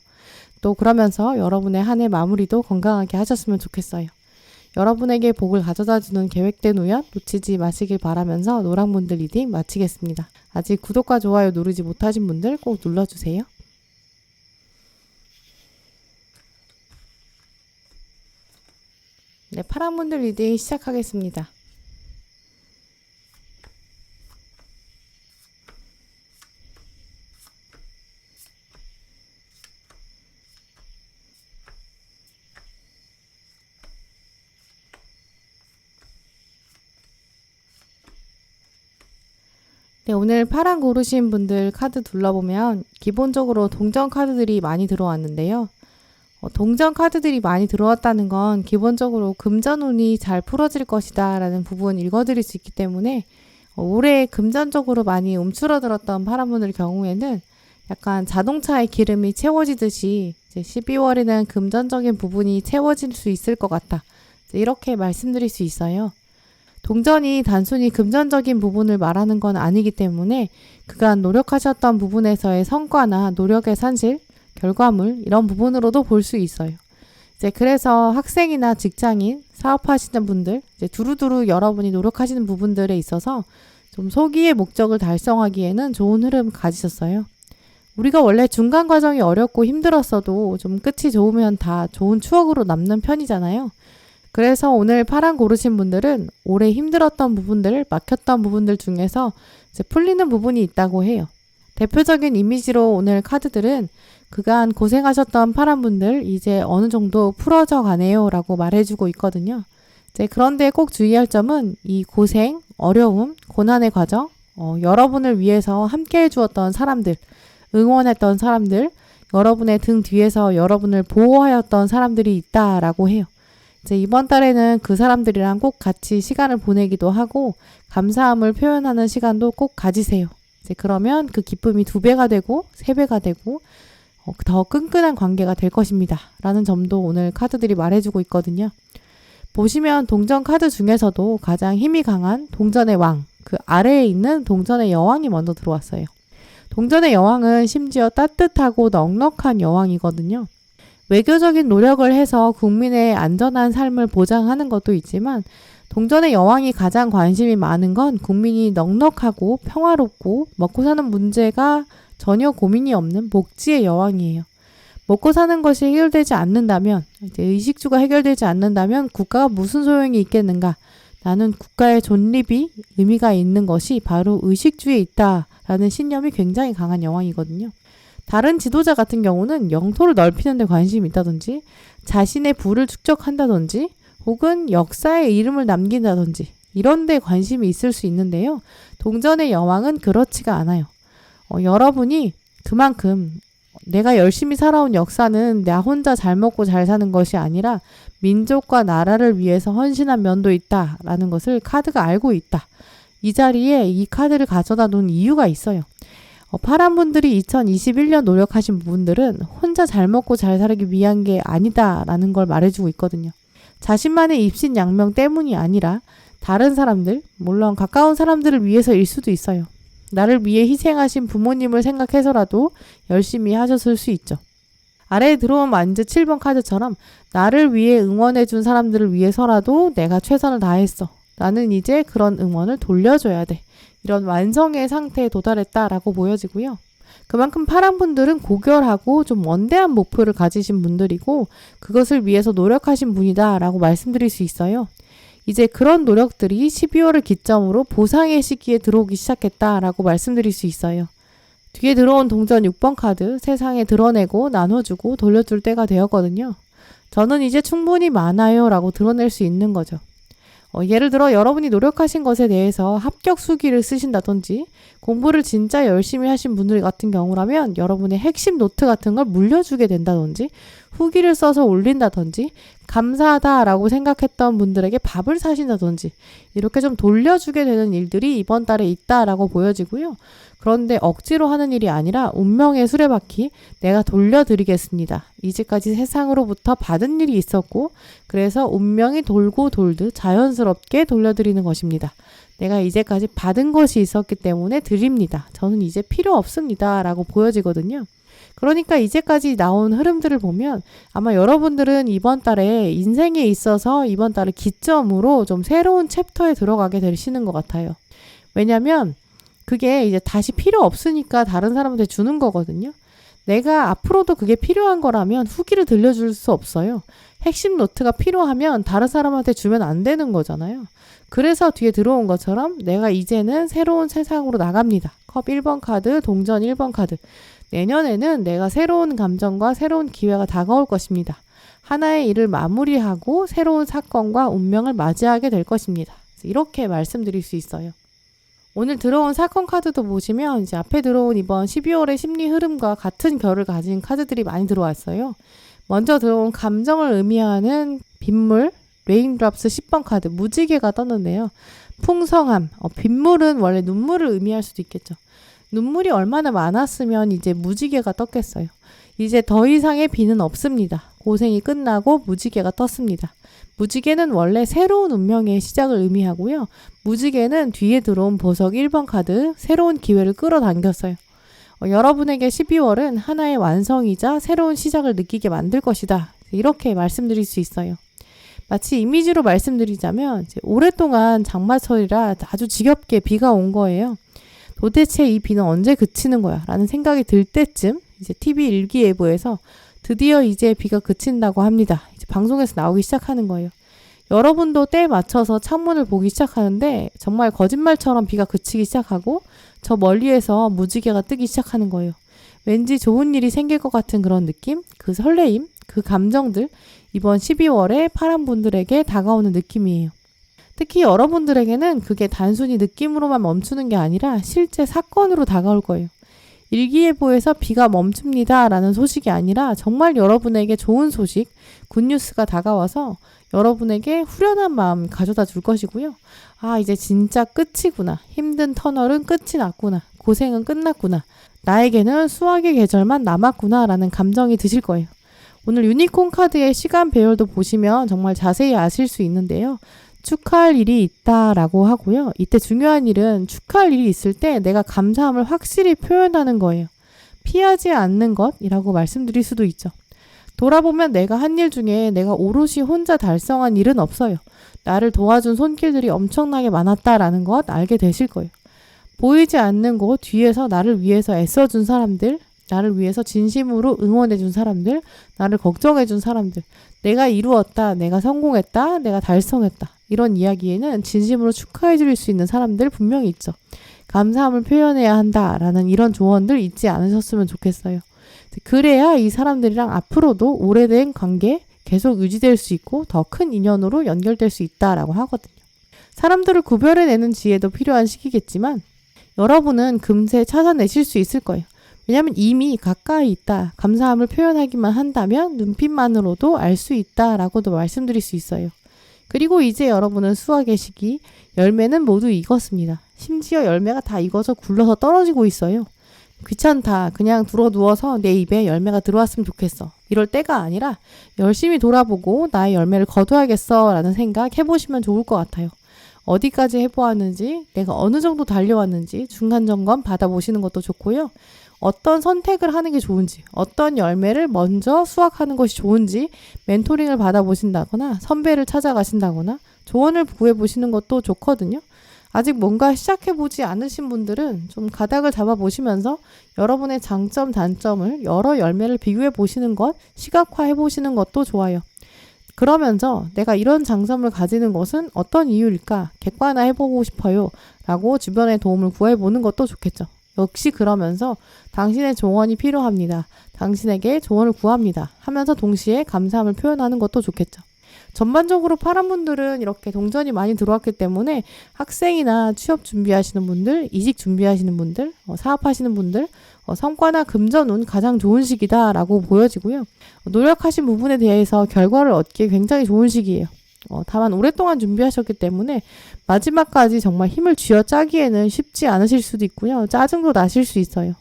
또 그러면서 여러분의 한 해 마무리도 건강하게 하셨으면 좋겠어요. 여러분에게 복을 가져다주는 계획된 우연 놓치지 마시길 바라면서 노랑분들 리딩 마치겠습니다. 아직 구독과 좋아요 누르지 못하신 분들 꼭 눌러주세요. 네, 파랑분들 리딩 시작하겠습니다. 네, 오늘 파랑 고르신 분들 카드 둘러보면 기본적으로 동전 카드들이 많이 들어왔는데요. 동전 카드들이 많이 들어왔다는 건 기본적으로 금전운이 잘 풀어질 것이다 라는 부분 읽어드릴 수 있기 때문에 올해 금전적으로 많이 움츠러들었던 파란분들 경우에는 약간 자동차의 기름이 채워지듯이 이제 12월에는 금전적인 부분이 채워질 수 있을 것 같다. 이렇게 말씀드릴 수 있어요. 동전이 단순히 금전적인 부분을 말하는 건 아니기 때문에 그간 노력하셨던 부분에서의 성과나 노력의 산실, 결과물 이런 부분으로도 볼 수 있어요. 그래서 학생이나 직장인, 사업하시는 분들 두루두루 여러분이 노력하시는 부분들에 있어서 좀 소기의 목적을 달성하기에는 좋은 흐름 가지셨어요. 우리가 원래 중간 과정이 어렵고 힘들었어도 좀 끝이 좋으면 다 좋은 추억으로 남는 편이잖아요. 그래서 오늘 파랑 고르신 분들은 올해 힘들었던 부분들, 막혔던 부분들 중에서 풀리는 부분이 있다고 해요. 대표적인 이미지로 오늘 카드들은 그간 고생하셨던 파란 분들 이제 어느 정도 풀어져 가네요 라고 말해주고 있거든요. 그런데 꼭 주의할 점은 이 고생, 어려움, 고난의 과정, 여러분을 위해서 함께 해주었던 사람들, 응원했던 사람들, 여러분의 등 뒤에서 여러분을 보호하였던 사람들이 있다라고 해요. 이번 달에는 그 사람들이랑 꼭 같이 시간을 보내기도 하고 감사함을 표현하는 시간도 꼭 가지세요. 그러면 그 기쁨이 2배가 되고 3배가 되고 더 끈끈한 관계가 될 것입니다. 라는 점도 오늘 카드들이 말해주고 있거든요. 보시면 동전 카드 중에서도 가장 힘이 강한 동전의 왕, 그 아래에 있는 동전의 여왕이 먼저 들어왔어요. 동전의 여왕은 심지어 따뜻하고 넉넉한 여왕이거든요. 외교적인 노력을 해서 국민의 안전한 삶을 보장하는 것도 있지만 동전의 여왕이 가장 관심이 많은 건 국민이 넉넉하고 평화롭고 먹고 사는 문제가 전혀 고민이 없는 복지의 여왕이에요. 먹고 사는 것이 해결되지 않는다면, 의식주가 해결되지 않는다면 국가가 무슨 소용이 있겠는가? 나는 국가의 존립이 의미가 있는 것이 바로 의식주에 있다라는 신념이 굉장히 강한 여왕이거든요. 다른 지도자 같은 경우는 영토를 넓히는 데 관심이 있다든지 자신의 부를 축적한다든지 혹은 역사의 이름을 남긴다든지 이런 데 관심이 있을 수 있는데요. 동전의 여왕은 그렇지가 않아요. 여러분이 그만큼 내가 열심히 살아온 역사는 나 혼자 잘 먹고 잘 사는 것이 아니라 민족과 나라를 위해서 헌신한 면도 있다라는 것을 카드가 알고 있다. 이 자리에 이 카드를 가져다 놓은 이유가 있어요. 파란 분들이 2021년 노력하신 분들은 혼자 잘 먹고 잘 살기 위한 게 아니다라는 걸 말해주고 있거든요. 자신만의 입신양명 때문이 아니라 다른 사람들, 물론 가까운 사람들을 위해서일 수도 있어요. 나를 위해 희생하신 부모님을 생각해서라도 열심히 하셨을 수 있죠. 아래에 들어온 만즈 7번 카드처럼 나를 위해 응원해준 사람들을 위해서라도 내가 최선을 다했어. 나는 이제 그런 응원을 돌려줘야 돼. 이런 완성의 상태에 도달했다라고 보여지고요. 그만큼 파란 분들은 고결하고 좀 원대한 목표를 가지신 분들이고 그것을 위해서 노력하신 분이다라고 말씀드릴 수 있어요. 이제 그런 노력들이 12월을 기점으로 보상의 시기에 들어오기 시작했다라고 말씀드릴 수 있어요. 뒤에 들어온 동전 6번 카드, 세상에 드러내고 나눠주고 돌려줄 때가 되었거든요. 저는 이제 충분히 많아요 라고 드러낼 수 있는 거죠. 예를 들어 여러분이 노력하신 것에 대해서 합격 수기를 쓰신다든지 공부를 진짜 열심히 하신 분들 같은 경우라면 여러분의 핵심 노트 같은 걸 물려주게 된다든지 후기를 써서 올린다든지 감사하다라고 생각했던 분들에게 밥을 사신다든지 이렇게 좀 돌려주게 되는 일들이 이번 달에 있다라고 보여지고요. 그런데 억지로 하는 일이 아니라 운명의 수레바퀴 내가 돌려드리겠습니다. 이제까지 세상으로부터 받은 일이 있었고 그래서 운명이 돌고 돌듯 자연스럽게 돌려드리는 것입니다. 내가 이제까지 받은 것이 있었기 때문에 드립니다. 저는 이제 필요 없습니다. 라고 보여지거든요. 그러니까 이제까지 나온 흐름들을 보면 아마 여러분들은 이번 달에 인생에 있어서 이번 달을 기점으로 좀 새로운 챕터에 들어가게 되시는 것 같아요. 왜냐면 그게 이제 다시 필요 없으니까 다른 사람한테 주는 거거든요. 내가 앞으로도 그게 필요한 거라면 후기를 들려줄 수 없어요. 핵심 노트가 필요하면 다른 사람한테 주면 안 되는 거잖아요. 그래서 뒤에 들어온 것처럼 내가 이제는 새로운 세상으로 나갑니다. 컵 1번 카드, 동전 1번 카드. 내년에는 내가 새로운 감정과 새로운 기회가 다가올 것입니다. 하나의 일을 마무리하고 새로운 사건과 운명을 맞이하게 될 것입니다. 이렇게 말씀드릴 수 있어요. 오늘 들어온 사건 카드도 보시면 이제 앞에 들어온 이번 12월의 심리 흐름과 같은 결을 가진 카드들이 많이 들어왔어요. 먼저 들어온 감정을 의미하는 빗물, 레인드롭스 10번 카드, 무지개가 떴는데요. 풍성함, 빗물은 원래 눈물을 의미할 수도 있겠죠. 눈물이 얼마나 많았으면 이제 무지개가 떴겠어요. 이제 더 이상의 비는 없습니다. 고생이 끝나고 무지개가 떴습니다. 무지개는 원래 새로운 운명의 시작을 의미하고요. 무지개는 뒤에 들어온 보석 1번 카드, 새로운 기회를 끌어당겼어요. 여러분에게 12월은 하나의 완성이자 새로운 시작을 느끼게 만들 것이다. 이렇게 말씀드릴 수 있어요. 마치 이미지로 말씀드리자면 이제 오랫동안 장마철이라 아주 지겹게 비가 온 거예요. 도대체 이 비는 언제 그치는 거야? 라는 생각이 들 때쯤 이제 TV 일기예보에서 드디어 이제 비가 그친다고 합니다. 이제 방송에서 나오기 시작하는 거예요. 여러분도 때에 맞춰서 창문을 보기 시작하는데 정말 거짓말처럼 비가 그치기 시작하고 저 멀리에서 무지개가 뜨기 시작하는 거예요. 왠지 좋은 일이 생길 것 같은 그런 느낌, 그 설레임, 그 감정들 이번 12월에 파란 분들에게 다가오는 느낌이에요. 특히 여러분들에게는 그게 단순히 느낌으로만 멈추는 게 아니라 실제 사건으로 다가올 거예요. 일기예보에서 비가 멈춥니다 라는 소식이 아니라 정말 여러분에게 좋은 소식, 굿뉴스가 다가와서 여러분에게 후련한 마음 가져다 줄 것이고요. 아, 이제 진짜 끝이구나. 힘든 터널은 끝이 났구나. 고생은 끝났구나. 나에게는 수학의 계절만 남았구나 라는 감정이 드실 거예요. 오늘 유니콘 카드의 시간 배열도 보시면 정말 자세히 아실 수 있는데요. 축하할 일이 있다라고 하고요. 이때 중요한 일은 축하할 일이 있을 때 내가 감사함을 확실히 표현하는 거예요. 피하지 않는 것이라고 말씀드릴 수도 있죠. 돌아보면 내가 한 일 중에 내가 오롯이 혼자 달성한 일은 없어요. 나를 도와준 손길들이 엄청나게 많았다라는 것 알게 되실 거예요. 보이지 않는 곳 뒤에서 나를 위해서 애써준 사람들, 나를 위해서 진심으로 응원해준 사람들, 나를 걱정해준 사람들, 내가 이루었다, 내가 성공했다, 내가 달성했다. 이런 이야기에는 진심으로 축하해 줄 수 있는 사람들 분명히 있죠. 감사함을 표현해야 한다라는 이런 조언들 잊지 않으셨으면 좋겠어요. 그래야 이 사람들이랑 앞으로도 오래된 관계 계속 유지될 수 있고 더 큰 인연으로 연결될 수 있다라고 하거든요. 사람들을 구별해내는 지혜도 필요한 시기겠지만 여러분은 금세 찾아내실 수 있을 거예요. 왜냐하면 이미 가까이 있다, 감사함을 표현하기만 한다면 눈빛만으로도 알 수 있다라고도 말씀드릴 수 있어요. 그리고 이제 여러분은 수확의 시기, 열매는 모두 익었습니다. 심지어 열매가 다 익어서 굴러서 떨어지고 있어요. 귀찮다, 그냥 누워서 내 입에 열매가 들어왔으면 좋겠어. 이럴 때가 아니라 열심히 돌아보고 나의 열매를 거둬야겠어 라는 생각 해보시면 좋을 것 같아요. 어디까지 해보았는지, 내가 어느 정도 달려왔는지 중간 점검 받아보시는 것도 좋고요. 어떤 선택을 하는 게 좋은지, 어떤 열매를 먼저 수확하는 것이 좋은지 멘토링을 받아보신다거나 선배를 찾아가신다거나 조언을 구해보시는 것도 좋거든요. 아직 뭔가 시작해보지 않으신 분들은 좀 가닥을 잡아보시면서 여러분의 장점, 단점을 여러 열매를 비교해보시는 것, 시각화해보시는 것도 좋아요. 그러면서 내가 이런 장점을 가지는 것은 어떤 이유일까 객관화해보고 싶어요 라고 주변의 도움을 구해보는 것도 좋겠죠. 역시 그러면서 당신의 조언이 필요합니다. 당신에게 조언을 구합니다. 하면서 동시에 감사함을 표현하는 것도 좋겠죠. 전반적으로 파란 분들은 이렇게 동전이 많이 들어왔기 때문에 학생이나 취업 준비하시는 분들, 이직 준비하시는 분들, 사업하시는 분들, 성과나 금전운 가장 좋은 시기다라고 보여지고요. 노력하신 부분에 대해서 결과를 얻기에 굉장히 좋은 시기예요. 다만 오랫동안 준비하셨기 때문에 마지막까지 정말 힘을 쥐어짜기에는 쉽지 않으실 수도 있고요. 짜증도 나실 수 있어요.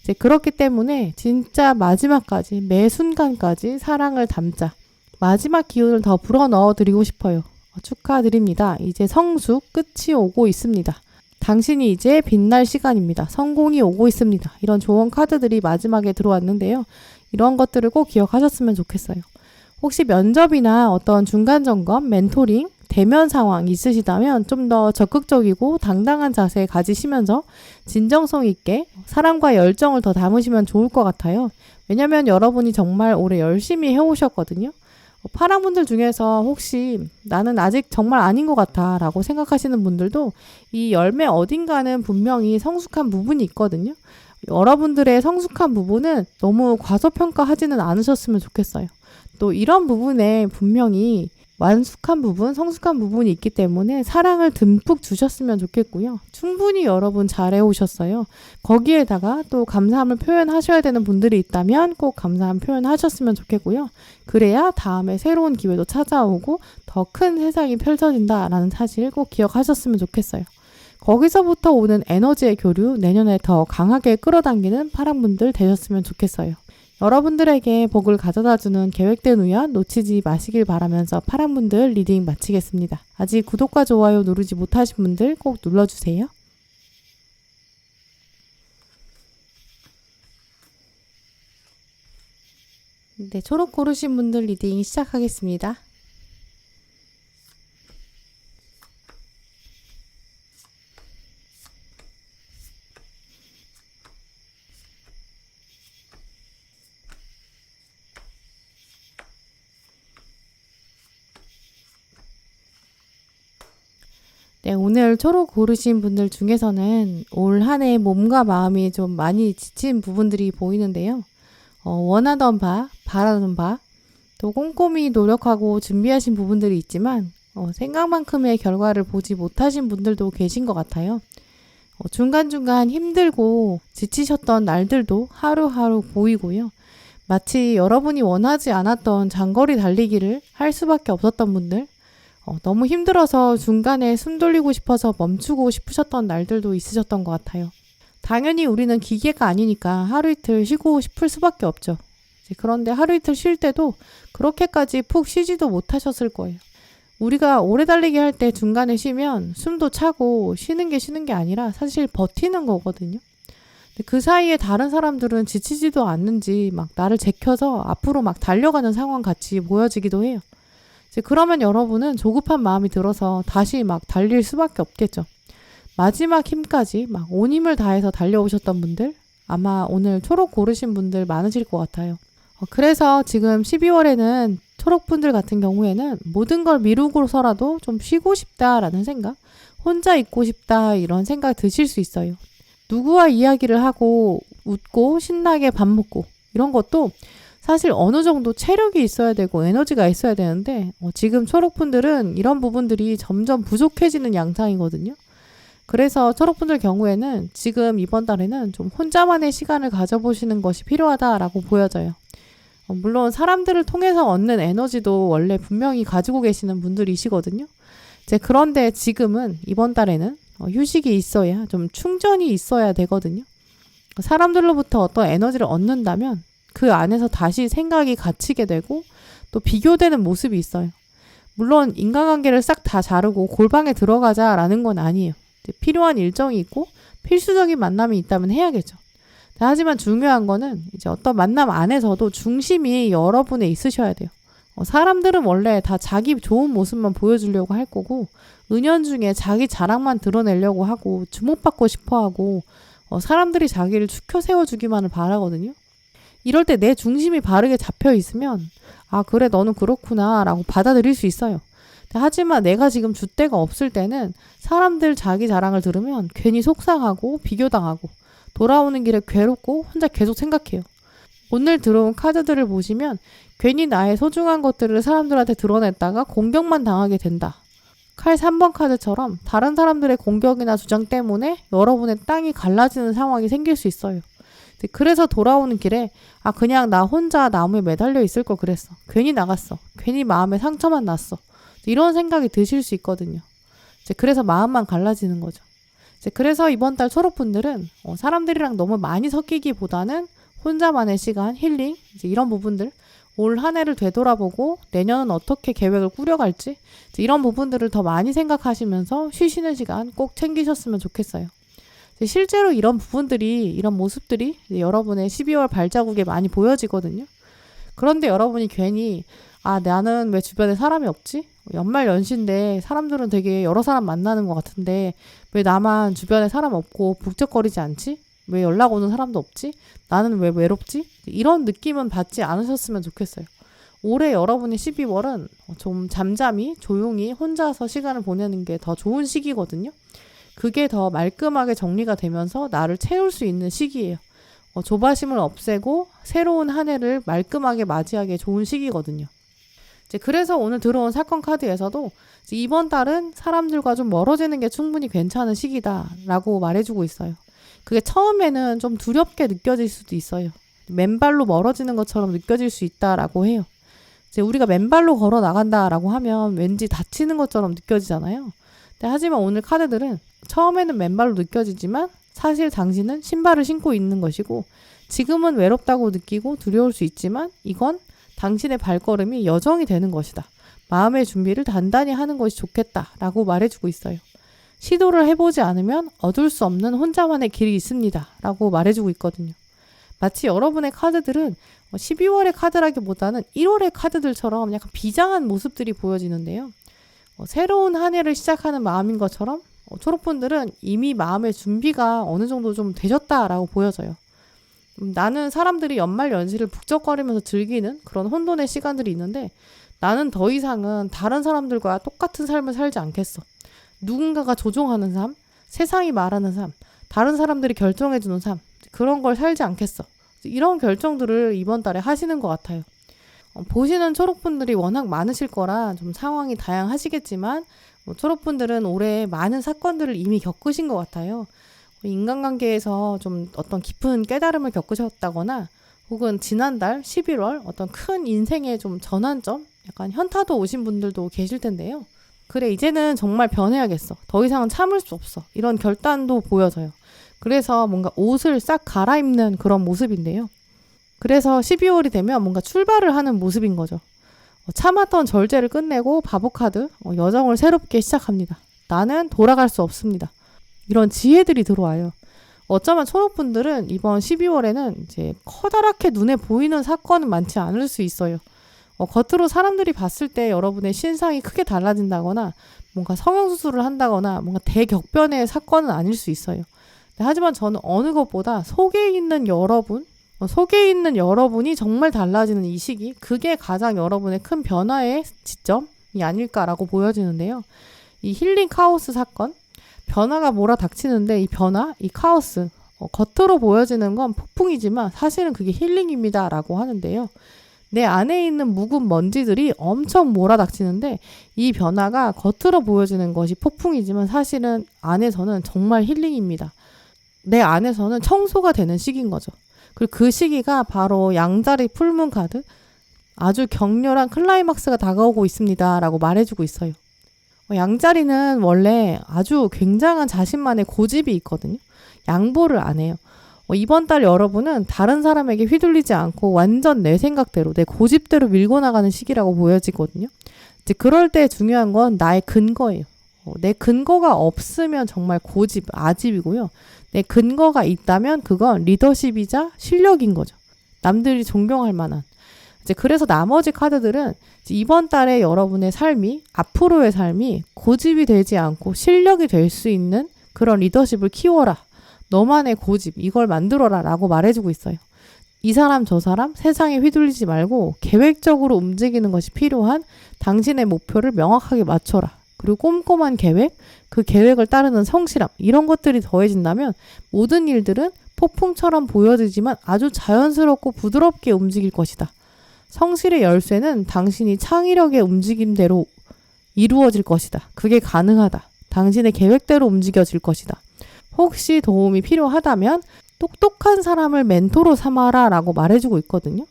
이제 그렇기 때문에 진짜 마지막까지, 매 순간까지 사랑을 담자. 마지막 기운을 더 불어넣어 드리고 싶어요. 축하드립니다. 이제 성숙 끝이 오고 있습니다. 당신이 이제 빛날 시간입니다. 성공이 오고 있습니다. 이런 조언 카드들이 마지막에 들어왔는데요. 이런 것들을 꼭 기억하셨으면 좋겠어요. 혹시 면접이나 어떤 중간점검, 멘토링, 대면 상황 있으시다면 좀 더 적극적이고 당당한 자세 가지시면서 진정성 있게 사랑과 열정을 더 담으시면 좋을 것 같아요. 왜냐면 여러분이 정말 오래 열심히 해오셨거든요. 파란 분들 중에서 혹시 나는 아직 정말 아닌 것 같아 라고 생각하시는 분들도 이 열매 어딘가는 분명히 성숙한 부분이 있거든요. 여러분들의 성숙한 부분은 너무 과소평가하지는 않으셨으면 좋겠어요. 또 이런 부분에 분명히 완숙한 부분, 성숙한 부분이 있기 때문에 사랑을 듬뿍 주셨으면 좋겠고요. 충분히 여러분 잘해오셨어요. 거기에다가 또 감사함을 표현하셔야 되는 분들이 있다면 꼭 감사함 표현하셨으면 좋겠고요. 그래야 다음에 새로운 기회도 찾아오고 더 큰 세상이 펼쳐진다라는 사실 꼭 기억하셨으면 좋겠어요. 거기서부터 오는 에너지의 교류, 내년에 더 강하게 끌어당기는 파랑분들 되셨으면 좋겠어요. 여러분들에게 복을 가져다주는 계획된 우연 놓치지 마시길 바라면서 파란분들 리딩 마치겠습니다. 아직 구독과 좋아요 누르지 못하신 분들 꼭 눌러주세요. 네, 초록 고르신 분들 리딩 시작하겠습니다. 네, 오늘 초록 고르신 분들 중에서는 올 한 해 몸과 마음이 좀 많이 지친 부분들이 보이는데요. 원하던 바, 바라던 바, 또 꼼꼼히 노력하고 준비하신 부분들이 있지만 생각만큼의 결과를 보지 못하신 분들도 계신 것 같아요. 중간중간 힘들고 지치셨던 날들도 하루하루 보이고요. 마치 여러분이 원하지 않았던 장거리 달리기를 할 수밖에 없었던 분들, 너무 힘들어서 중간에 숨 돌리고 싶어서 멈추고 싶으셨던 날들도 있으셨던 것 같아요. 당연히 우리는 기계가 아니니까 하루 이틀 쉬고 싶을 수밖에 없죠. 그런데 하루 이틀 쉴 때도 그렇게까지 푹 쉬지도 못하셨을 거예요. 우리가 오래 달리기 할 때 중간에 쉬면 숨도 차고 쉬는 게 아니라 사실 버티는 거거든요. 그 사이에 다른 사람들은 지치지도 않는지 막 나를 제켜서 앞으로 막 달려가는 상황 같이 보여지기도 해요. 그러면 여러분은 조급한 마음이 들어서 다시 막 달릴 수밖에 없겠죠. 마지막 힘까지 막 온 힘을 다해서 달려오셨던 분들, 아마 오늘 초록 고르신 분들 많으실 것 같아요. 그래서 지금 12월에는 초록분들 같은 경우에는 모든 걸 미루고서라도 좀 쉬고 싶다라는 생각, 혼자 있고 싶다 이런 생각 드실 수 있어요. 누구와 이야기를 하고 웃고 신나게 밥 먹고 이런 것도 사실 어느 정도 체력이 있어야 되고 에너지가 있어야 되는데 지금 초록분들은 이런 부분들이 점점 부족해지는 양상이거든요. 그래서 초록분들 경우에는 지금 이번 달에는 좀 혼자만의 시간을 가져보시는 것이 필요하다라고 보여져요. 물론 사람들을 통해서 얻는 에너지도 원래 분명히 가지고 계시는 분들이시거든요. 그런데 지금은 이번 달에는 휴식이 있어야 좀 충전이 있어야 되거든요. 사람들로부터 어떤 에너지를 얻는다면 그 안에서 다시 생각이 갇히게 되고 또 비교되는 모습이 있어요. 물론 인간관계를 싹 다 자르고 골방에 들어가자라는 건 아니에요. 필요한 일정이 있고 필수적인 만남이 있다면 해야겠죠. 하지만 중요한 거는 이제 어떤 만남 안에서도 중심이 여러분에 있으셔야 돼요. 사람들은 원래 다 자기 좋은 모습만 보여주려고 할 거고 은연중에 자기 자랑만 드러내려고 하고 주목받고 싶어하고 사람들이 자기를 추켜 세워주기만을 바라거든요. 이럴 때 내 중심이 바르게 잡혀 있으면 아 그래 너는 그렇구나 라고 받아들일 수 있어요. 하지만 내가 지금 줏대가 없을 때는 사람들 자기 자랑을 들으면 괜히 속상하고 비교당하고 돌아오는 길에 괴롭고 혼자 계속 생각해요. 오늘 들어온 카드들을 보시면 괜히 나의 소중한 것들을 사람들한테 드러냈다가 공격만 당하게 된다. 칼 3번 카드처럼 다른 사람들의 공격이나 주장 때문에 여러분의 땅이 갈라지는 상황이 생길 수 있어요. 그래서 돌아오는 길에 아 그냥 나 혼자 나무에 매달려 있을 걸 그랬어. 괜히 나갔어. 괜히 마음에 상처만 났어. 이런 생각이 드실 수 있거든요. 그래서 마음만 갈라지는 거죠. 그래서 이번 달 초록분들은 사람들이랑 너무 많이 섞이기보다는 혼자만의 시간, 힐링 이런 부분들 올 한 해를 되돌아보고 내년은 어떻게 계획을 꾸려갈지 이런 부분들을 더 많이 생각하시면서 쉬시는 시간 꼭 챙기셨으면 좋겠어요. 실제로 이런 부분들이 이런 모습들이 여러분의 12월 발자국에 많이 보여지거든요. 그런데 여러분이 괜히 아 나는 왜 주변에 사람이 없지? 연말 연시인데 사람들은 되게 여러 사람 만나는 것 같은데 왜 나만 주변에 사람 없고 북적거리지 않지? 왜 연락 오는 사람도 없지? 나는 왜 외롭지? 이런 느낌은 받지 않으셨으면 좋겠어요. 올해 여러분의 12월은 좀 잠잠히 조용히 혼자서 시간을 보내는 게 더 좋은 시기거든요. 그게 더 말끔하게 정리가 되면서 나를 채울 수 있는 시기예요. 조바심을 없애고 새로운 한 해를 말끔하게 맞이하기에 좋은 시기거든요. 그래서 오늘 들어온 사건 카드에서도 이번 달은 사람들과 좀 멀어지는 게 충분히 괜찮은 시기다라고 말해주고 있어요. 그게 처음에는 좀 두렵게 느껴질 수도 있어요. 맨발로 멀어지는 것처럼 느껴질 수 있다라고 해요. 우리가 맨발로 걸어 나간다라고 하면 왠지 다치는 것처럼 느껴지잖아요. 하지만 오늘 카드들은 처음에는 맨발로 느껴지지만 사실 당신은 신발을 신고 있는 것이고 지금은 외롭다고 느끼고 두려울 수 있지만 이건 당신의 발걸음이 여정이 되는 것이다. 마음의 준비를 단단히 하는 것이 좋겠다라고 말해주고 있어요. 시도를 해보지 않으면 얻을 수 없는 혼자만의 길이 있습니다. 라고 말해주고 있거든요. 마치 여러분의 카드들은 12월의 카드라기보다는 1월의 카드들처럼 약간 비장한 모습들이 보여지는데요. 새로운 한 해를 시작하는 마음인 것처럼 초록분들은 이미 마음의 준비가 어느 정도 좀 되셨다라고 보여져요. 나는 사람들이 연말 연시를 북적거리면서 즐기는 그런 혼돈의 시간들이 있는데 나는 더 이상은 다른 사람들과 똑같은 삶을 살지 않겠어. 누군가가 조종하는 삶, 세상이 말하는 삶, 다른 사람들이 결정해주는 삶 그런 걸 살지 않겠어. 이런 결정들을 이번 달에 하시는 것 같아요. 보시는 초록분들이 워낙 많으실 거라 좀 상황이 다양하시겠지만 초록분들은 올해 많은 사건들을 이미 겪으신 것 같아요. 인간관계에서 좀 어떤 깊은 깨달음을 겪으셨다거나 혹은 지난달 11월 어떤 큰 인생의 좀 전환점 약간 현타도 오신 분들도 계실 텐데요. 그래 이제는 정말 변해야겠어. 더 이상은 참을 수 없어. 이런 결단도 보여져요. 그래서 뭔가 옷을 싹 갈아입는 그런 모습인데요. 그래서 12월이 되면 뭔가 출발을 하는 모습인 거죠. 참았던 절제를 끝내고 바보카드 여정을 새롭게 시작합니다. 나는 돌아갈 수 없습니다. 이런 지혜들이 들어와요. 어쩌면 초록분들은 이번 12월에는 이제 커다랗게 눈에 보이는 사건은 많지 않을 수 있어요. 겉으로 사람들이 봤을 때 여러분의 신상이 크게 달라진다거나 뭔가 성형수술을 한다거나 뭔가 대격변의 사건은 아닐 수 있어요. 하지만 저는 어느 것보다 속에 있는 여러분, 속에 있는 여러분이 정말 달라지는 이 시기, 그게 가장 여러분의 큰 변화의 지점이 아닐까라고 보여지는데요. 이 힐링 카오스 사건, 변화가 몰아닥치는데 이 변화, 이 카오스, 겉으로 보여지는 건 폭풍이지만 사실은 그게 힐링입니다 라고 하는데요. 내 안에 있는 묵은 먼지들이 엄청 몰아닥치는데 이 변화가 겉으로 보여지는 것이 폭풍이지만 사실은 안에서는 정말 힐링입니다. 내 안에서는 청소가 되는 시기인 거죠. 그리고 그 시기가 바로 양자리 풀문 카드, 아주 격렬한 클라이막스가 다가오고 있습니다 라고 말해주고 있어요. 양자리는 원래 아주 굉장한 자신만의 고집이 있거든요. 양보를 안 해요. 이번 달 여러분은 다른 사람에게 휘둘리지 않고 완전 내 생각대로, 내 고집대로 밀고 나가는 시기라고 보여지거든요. 이제 그럴 때 중요한 건 나의 근거예요. 내 근거가 없으면 정말 고집, 아집이고요. 내 근거가 있다면 그건 리더십이자 실력인 거죠. 남들이 존경할 만한. 이제 그래서 나머지 카드들은 이번 달에 여러분의 삶이, 앞으로의 삶이 고집이 되지 않고 실력이 될 수 있는 그런 리더십을 키워라. 너만의 고집, 이걸 만들어라 라고 말해주고 있어요. 이 사람 저 사람 세상에 휘둘리지 말고 계획적으로 움직이는 것이 필요한 당신의 목표를 명확하게 맞춰라. 그리고 꼼꼼한 계획, 그 계획을 따르는 성실함, 이런 것들이 더해진다면 모든 일들은 폭풍처럼 보여지지만 아주 자연스럽고 부드럽게 움직일 것이다. 성실의 열쇠는 당신이 창의력의 움직임대로 이루어질 것이다. 그게 가능하다. 당신의 계획대로 움직여질 것이다. 혹시 도움이 필요하다면 똑똑한 사람을 멘토로 삼아라 라고 말해주고 있거든요.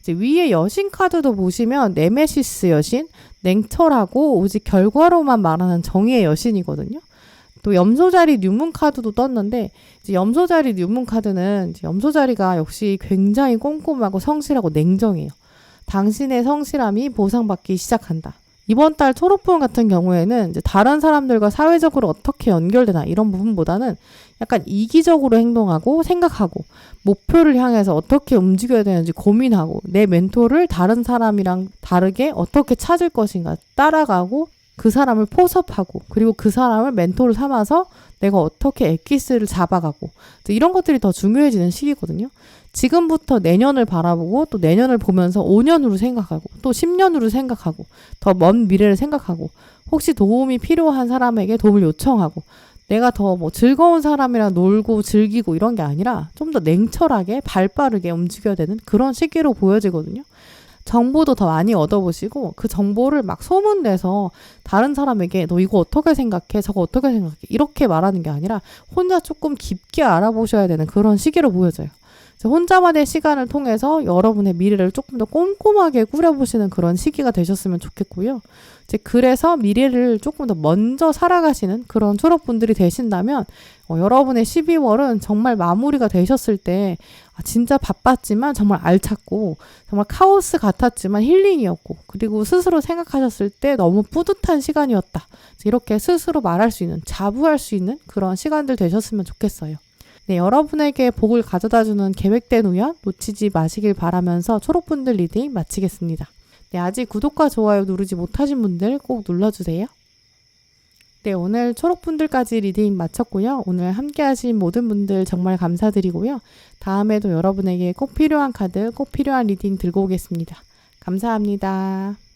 이제 위에 여신 카드도 보시면 네메시스 여신, 냉철하고 오직 결과로만 말하는 정의의 여신이거든요. 또 염소자리 뉴문 카드도 떴는데 이제 염소자리 뉴문 카드는 이제 염소자리가 역시 굉장히 꼼꼼하고 성실하고 냉정해요. 당신의 성실함이 보상받기 시작한다. 이번 달 초록분 같은 경우에는 이제 다른 사람들과 사회적으로 어떻게 연결되나 이런 부분보다는 약간 이기적으로 행동하고 생각하고 목표를 향해서 어떻게 움직여야 되는지 고민하고 내 멘토를 다른 사람이랑 다르게 어떻게 찾을 것인가 따라가고 그 사람을 포섭하고 그리고 그 사람을 멘토를 삼아서 내가 어떻게 엑기스를 잡아가고 이런 것들이 더 중요해지는 시기거든요. 지금부터 내년을 바라보고 또 내년을 보면서 5년 후로 생각하고 또 10년 후로 생각하고 더 먼 미래를 생각하고 혹시 도움이 필요한 사람에게 도움을 요청하고 내가 더 즐거운 사람이랑 놀고 즐기고 이런 게 아니라 좀 더 냉철하게 발빠르게 움직여야 되는 그런 시기로 보여지거든요. 정보도 더 많이 얻어보시고 그 정보를 막 소문내서 다른 사람에게 너 이거 어떻게 생각해? 저거 어떻게 생각해? 이렇게 말하는 게 아니라 혼자 조금 깊게 알아보셔야 되는 그런 시기로 보여져요. 혼자만의 시간을 통해서 여러분의 미래를 조금 더 꼼꼼하게 꾸려보시는 그런 시기가 되셨으면 좋겠고요. 그래서 미래를 조금 더 먼저 살아가시는 그런 초록분들이 되신다면 여러분의 12월은 정말 마무리가 되셨을 때 진짜 바빴지만 정말 알찼고 정말 카오스 같았지만 힐링이었고 그리고 스스로 생각하셨을 때 너무 뿌듯한 시간이었다. 이렇게 스스로 말할 수 있는, 자부할 수 있는 그런 시간들 되셨으면 좋겠어요. 네, 여러분에게 복을 가져다주는 계획된 우연 놓치지 마시길 바라면서 초록분들 리딩 마치겠습니다. 네, 아직 구독과 좋아요 누르지 못하신 분들 꼭 눌러주세요. 네, 오늘 초록분들까지 리딩 마쳤고요. 오늘 함께 하신 모든 분들 정말 감사드리고요. 다음에도 여러분에게 꼭 필요한 카드, 꼭 필요한 리딩 들고 오겠습니다. 감사합니다.